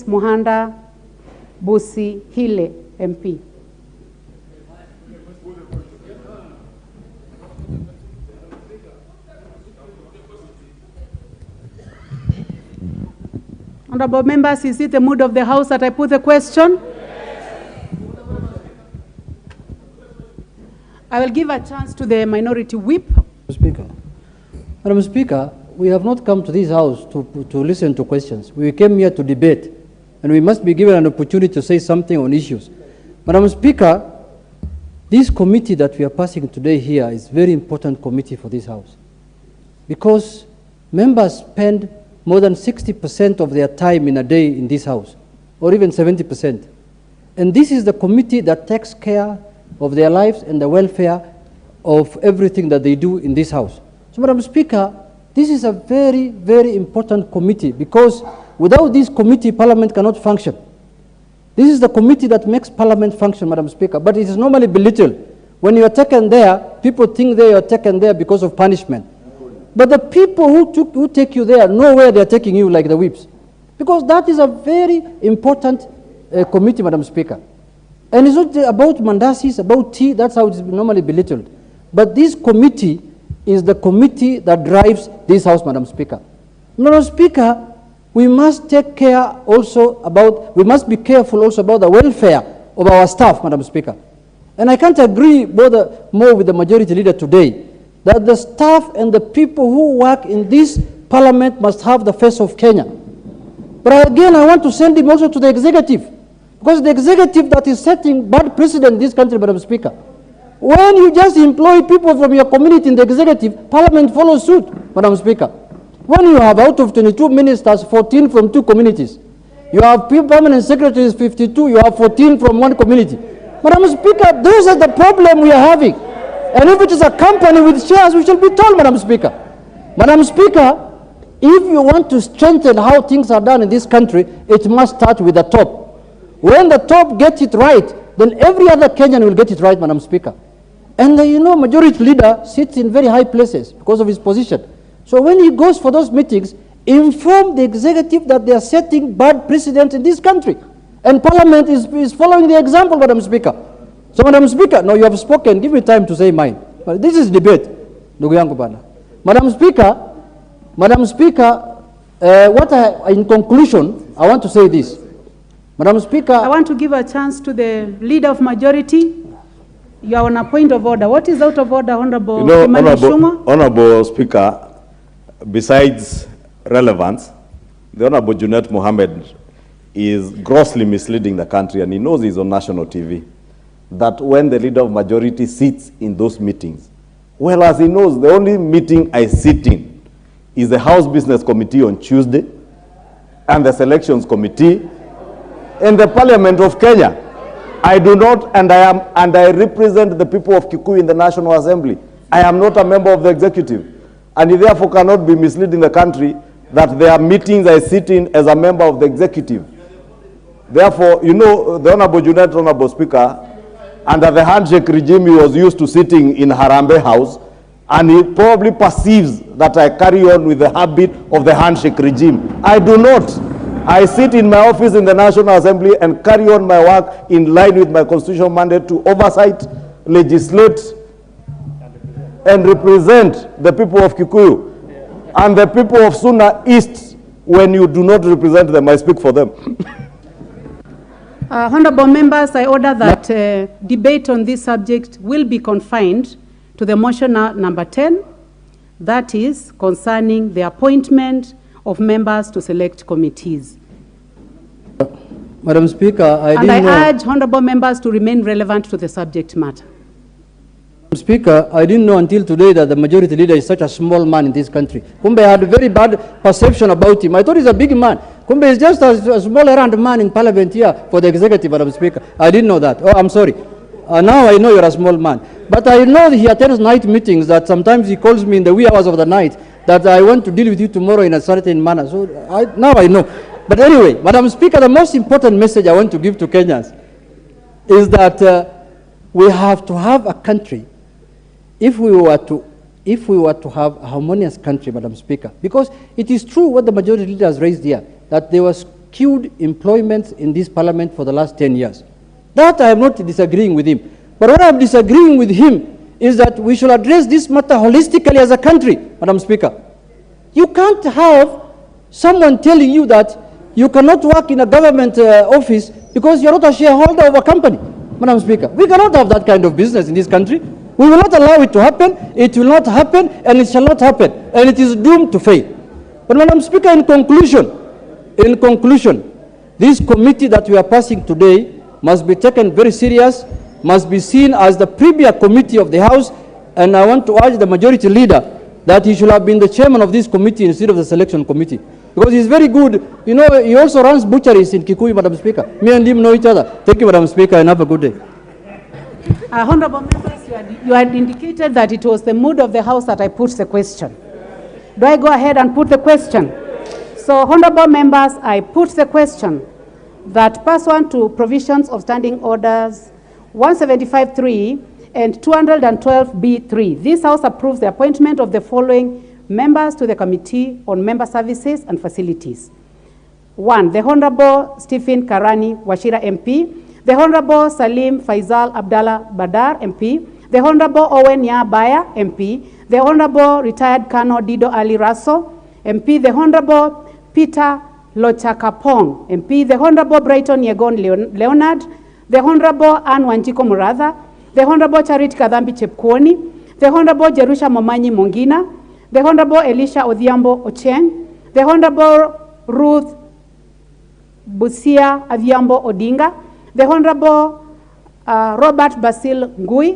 Muhanda Busi Hile, MP. Honorable members, is it the mood of the House that I put the question? I will give a chance to the minority whip. Madam Speaker, we have not come to this House to listen to questions. We came here to debate, and we must be given an opportunity to say something on issues. Madam Speaker, this committee that we are passing today here is a very important committee for this House, because members spend more than 60% of their time in a day in this House, or even 70%. And this is the committee that takes care of their lives and the welfare of everything that they do in this House. So, Madam Speaker, this is a very, very important committee, because without this committee, Parliament cannot function. This is the committee that makes Parliament function, Madam Speaker, but it is normally belittled. When you are taken there, people think they are taken there because of punishment. But the people who take you there know where they are taking you, like the whips. Because that is a very important committee, Madam Speaker. And it's not about mandasis, about tea, that's how it is normally belittled. But this committee is the committee that drives this House, Madam Speaker. Madam Speaker, we must take care also about, we must be careful also about the welfare of our staff, Madam Speaker. And I can't agree more with the majority leader today, that the staff and the people who work in this Parliament must have the face of Kenya. But again, I want to send him also to the executive, because the executive that is setting bad precedent in this country, Madam Speaker. When you just employ people from your community in the executive, Parliament follows suit, Madam Speaker. When you have out of 22 ministers, 14 from 2 communities, you have permanent secretaries, 52, you have 14 from 1 community. Madam Speaker, those are the problem we are having. And if it is a company with shares, we shall be told, Madam Speaker. Madam Speaker, if you want to strengthen how things are done in this country, it must start with the top. When the top gets it right, then every other Kenyan will get it right, Madam Speaker. And you know, majority leader sits in very high places because of his position. So when he goes for those meetings, inform the executive that they are setting bad precedent in this country. And Parliament is following the example, Madam Speaker. So, Madam Speaker, now you have spoken, give me time to say mine. But this is debate. Madam Speaker, in conclusion, I want to say this. Madam Speaker, I want to give a chance to the leader of majority. You are on a point of order. What is out of order, Honorable? Honorable Speaker, besides relevance, the Honorable Junet Mohamed is grossly misleading the country, and he knows he's on national TV, that when the leader of majority sits in those meetings, well, as he knows, the only meeting I sit in is the House Business Committee on Tuesday and the Selections Committee in the Parliament of Kenya. I do not, and I represent the people of Kikuyu in the National Assembly. I am not a member of the executive, and he therefore cannot be misleading the country that there are meetings I sit in as a member of the executive. Therefore, you know, the Honorable Junet, Honorable Speaker, under the handshake regime, he was used to sitting in Harambee House, and he probably perceives that I carry on with the habit of the handshake regime. I do not. I sit in my office in the National Assembly and carry on my work in line with my constitutional mandate to oversight, legislate, and represent the people of Kikuyu. And the people of Suna East, when you do not represent them, I speak for them. Honorable members, I order that debate on this subject will be confined to the motion number 10, that is concerning the appointment of members to select committees. Madam Speaker, I urge honorable members to remain relevant to the subject matter. Madam Speaker, I didn't know until today that the majority leader is such a small man in this country. Kumbe had a very bad perception about him. I thought he's a big man. Kumbe is just a small errand man in Parliament here for the executive, Madam Speaker. I didn't know that. Oh, I'm sorry. Now I know you're a small man. But I know he attends night meetings, that sometimes he calls me in the wee hours of the night, that I want to deal with you tomorrow in a certain manner. So now I know. But anyway, Madam Speaker, the most important message I want to give to Kenyans is that we have to have a country, if we were to have a harmonious country, Madam Speaker, because it is true what the majority leader has raised here, that there was skewed employment in this parliament for the last 10 years. That I am not disagreeing with him. But what I am disagreeing with him is that we should address this matter holistically as a country, Madam Speaker. You can't have someone telling you that you cannot work in a government office because you're not a shareholder of a company, Madam Speaker. We cannot have that kind of business in this country. We will not allow it to happen. It will not happen, and it shall not happen, and it is doomed to fail. But Madam Speaker, in conclusion, this committee that we are passing today must be taken very serious, must be seen as the premier committee of the House, and I want to urge the majority leader that he should have been the chairman of this committee instead of the selection committee. Because he's very good. You know, he also runs butcheries in Kikuyu, Madam Speaker. Me and him know each other. Thank you, Madam Speaker, and have a good day. Honorable members, you had indicated that it was the mood of the House that I put the question. Do I go ahead and put the question? So, honorable members, I put the question that pursuant to provisions of Standing Orders 175.3 and 212B3, this House approves the appointment of the following members to the Committee on Member Services and Facilities. 1. The Honorable Stephen Karani Wachira MP, the Honorable Salim Faisal Abdallah Badar MP, the Honorable Owen Yabaya MP, the Honorable Retired Colonel Dido Ali Raso MP, the Honorable Peter Lochakapong MP, the Honorable Brighton Yegon Leonard, the Honorable Anne Wanjiko Muratha, the Honorable Charity Kadhambi Chepkwony, the Honorable Jerusha Momanyi Mongina, the Honorable Elisha Odhiambo Ocheng, the Honorable Ruth Busia Adhiambo Odinga, the Honorable Robert Basil Ngui,